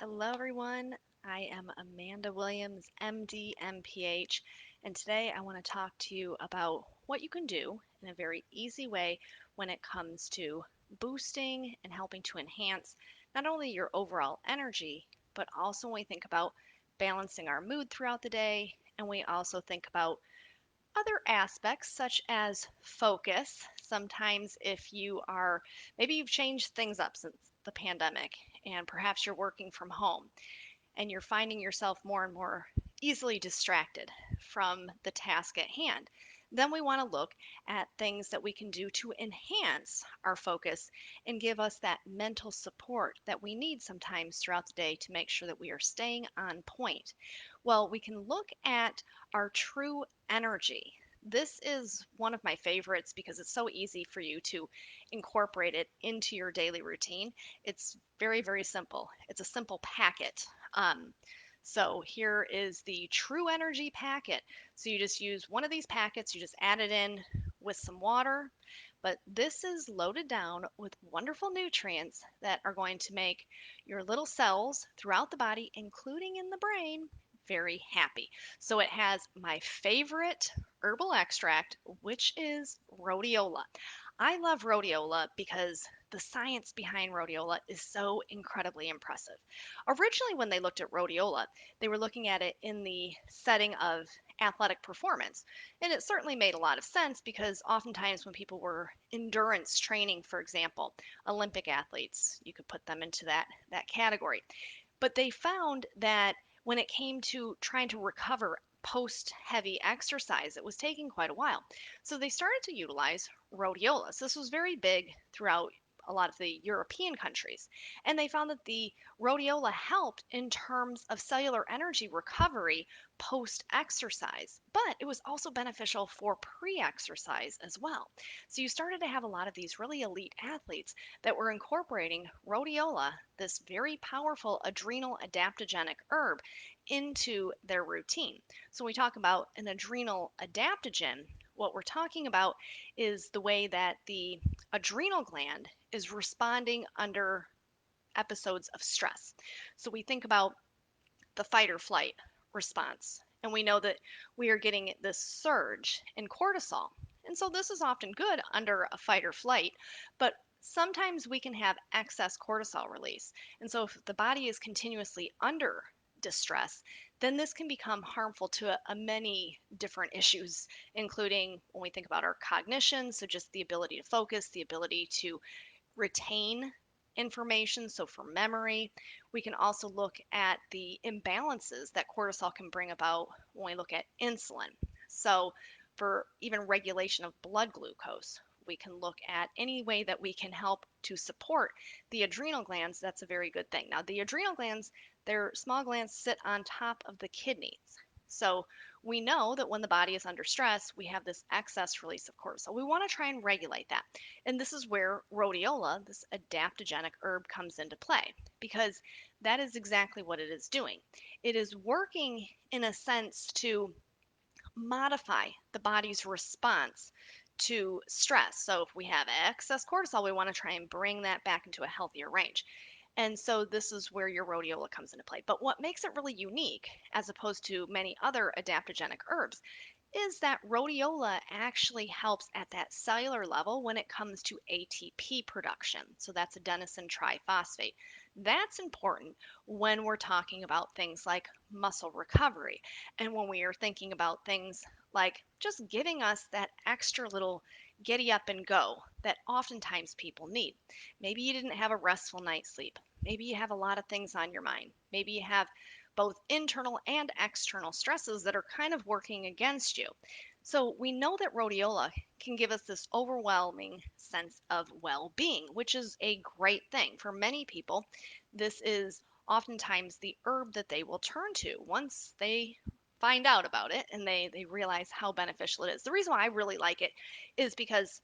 Hello, everyone. I am Amanda Williams, MD, MPH, and today I want to talk to you about what you can do in a very easy way when it comes to boosting and helping to enhance not only your overall energy, but also when we think about balancing our mood throughout the day, and we also think about other aspects such as focus. Sometimes, if you are maybe you've changed things up since the pandemic and perhaps you're working from home and you're finding yourself more and more easily distracted from the task at hand, then we want to look at things that we can do to enhance our focus and give us that mental support that we need sometimes throughout the day to make sure that we are staying on point. Well, we can look at our true energy. This is one of my favorites because it's so easy for you to incorporate it into your daily routine. It's very, very simple. It's a simple packet. Um, so here is the True Energy packet. So you just use one of these packets, you just add it in with some water, but this is loaded down with wonderful nutrients that are going to make your little cells throughout the body, including in the brain, very happy. So it has my favorite herbal extract, which is rhodiola. I love rhodiola because the science behind rhodiola is so incredibly impressive. Originally, when they looked at rhodiola, they were looking at it in the setting of athletic performance. And it certainly made a lot of sense because oftentimes when people were endurance training, for example, Olympic athletes, you could put them into that category. But they found that when it came to trying to recover post heavy exercise, it was taking quite a while. So they started to utilize rhodiola. So this was very big throughout a lot of the European countries. And they found that the rhodiola helped in terms of cellular energy recovery post exercise, but it was also beneficial for pre exercise as well. So you started to have a lot of these really elite athletes that were incorporating rhodiola, this very powerful adrenal adaptogenic herb, into their routine. So when we talk about an adrenal adaptogen, what we're talking about is the way that the adrenal gland is responding under episodes of stress. So we think about the fight or flight response, and we know that we are getting this surge in cortisol. And so this is often good under a fight or flight, but sometimes we can have excess cortisol release. And so if the body is continuously under distress, then this can become harmful to many different issues, including when we think about our cognition, so just the ability to focus, the ability to retain information. So, for memory, we can also look at the imbalances that cortisol can bring about when we look at insulin. So, for even regulation of blood glucose, we can look at any way that we can help to support the adrenal glands. That's a very good thing. Now, the adrenal glands, their small glands sit on top of the kidneys. So, we know that when the body is under stress, we have this excess release of cortisol. We want to try and regulate that. And this is where rhodiola, this adaptogenic herb, comes into play because that is exactly what it is doing. It is working in a sense to modify the body's response to stress. So if we have excess cortisol, we want to try and bring that back into a healthier range. And so this is where your rhodiola comes into play. But what makes it really unique, as opposed to many other adaptogenic herbs, is that rhodiola actually helps at that cellular level when it comes to ATP production. So that's adenosine triphosphate. That's important when we're talking about things like muscle recovery and when we are thinking about things like just giving us that extra little giddy up and go that oftentimes people need. Maybe you didn't have a restful night's sleep. Maybe you have a lot of things on your mind. Maybe you have both internal and external stresses that are kind of working against you. So we know that rhodiola can give us this overwhelming sense of well-being, which is a great thing. For many people, this is oftentimes the herb that they will turn to once they find out about it and they realize how beneficial it is. The reason why I really like it is because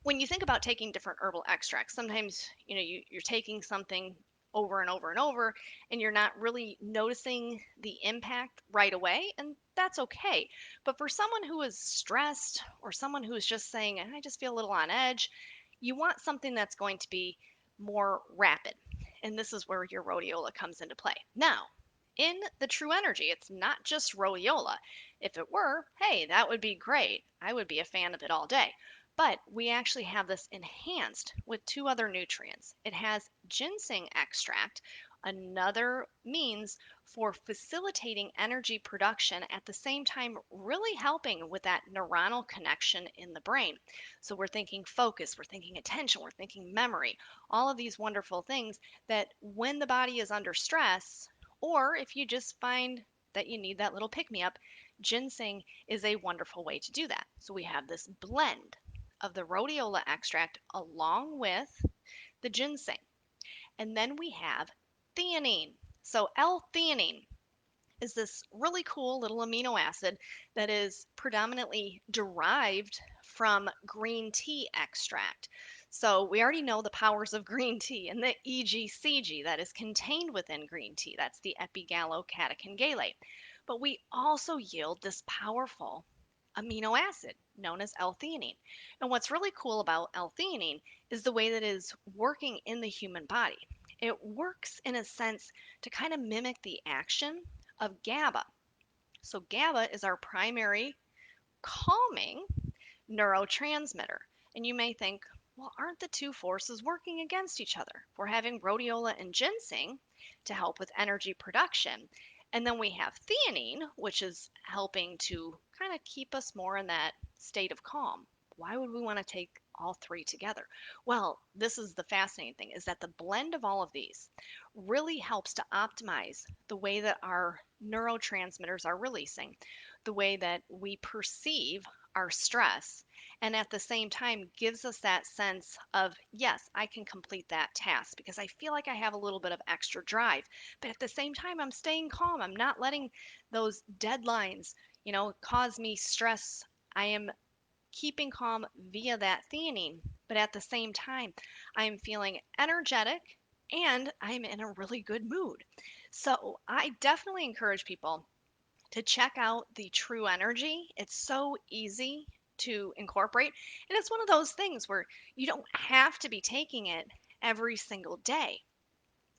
when you think about taking different herbal extracts, sometimes you're taking something over and over and over, and you're not really noticing the impact right away, and that's okay. But for someone who is stressed or someone who is just saying, I just feel a little on edge, you want something that's going to be more rapid. And this is where your rhodiola comes into play. Now, in the true energy, it's not just rhodiola. If it were, hey, that would be great. I would be a fan of it all day. But we actually have this enhanced with two other nutrients. It has ginseng extract, another means for facilitating energy production at the same time, really helping with that neuronal connection in the brain. So we're thinking focus, we're thinking attention, we're thinking memory, all of these wonderful things that when the body is under stress, or if you just find that you need that little pick me up, ginseng is a wonderful way to do that. So we have this blend of the rhodiola extract along with the ginseng. And then we have theanine. So L-theanine is this really cool little amino acid that is predominantly derived from green tea extract. So we already know the powers of green tea and the EGCG that is contained within green tea. That's the epigallocatechin gallate. But we also yield this powerful amino acid known as L-theanine. And what's really cool about L-theanine is the way that it is working in the human body. It works in a sense to kind of mimic the action of GABA. So, GABA is our primary calming neurotransmitter. And you may think, well, aren't the two forces working against each other? We're having rhodiola and ginseng to help with energy production. And then we have theanine, which is helping to kind of keep us more in that state of calm. Why would we want to take all three together? Well, this is the fascinating thing is that the blend of all of these really helps to optimize the way that our neurotransmitters are releasing, the way that we perceive our stress, and at the same time gives us that sense of, yes, I can complete that task because I feel like I have a little bit of extra drive. But at the same time, I'm staying calm. I'm not letting those deadlines, cause me stress. I am keeping calm via that theanine. But at the same time, I'm feeling energetic and I'm in a really good mood. So I definitely encourage people to check out the True Energy. It's so easy to incorporate. And it's one of those things where you don't have to be taking it every single day.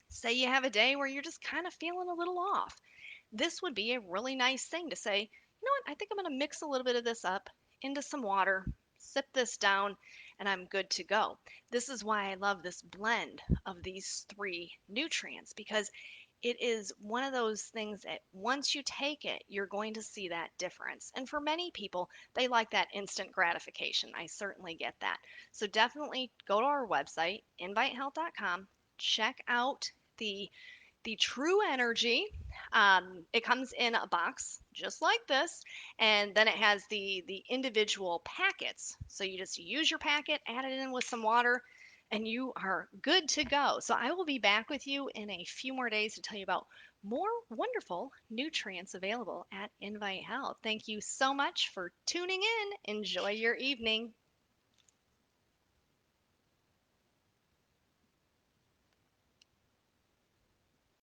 Say you have a day where you're just kind of feeling a little off. This would be a really nice thing to say, you know what, I think I'm going to mix a little bit of this up into some water, sip this down, and I'm good to go. This is why I love this blend of these three nutrients because it is one of those things that once you take it, you're going to see that difference. And for many people, they like that instant gratification. I certainly get that. So definitely go to our website, invitehealth.com, check out the True Energy. It comes in a box just like this, and then it has the individual packets. So you just use your packet, add it in with some water, and you are good to go. So I will be back with you in a few more days to tell you about more wonderful nutrients available at Invite Health. Thank you so much for tuning in. Enjoy your evening.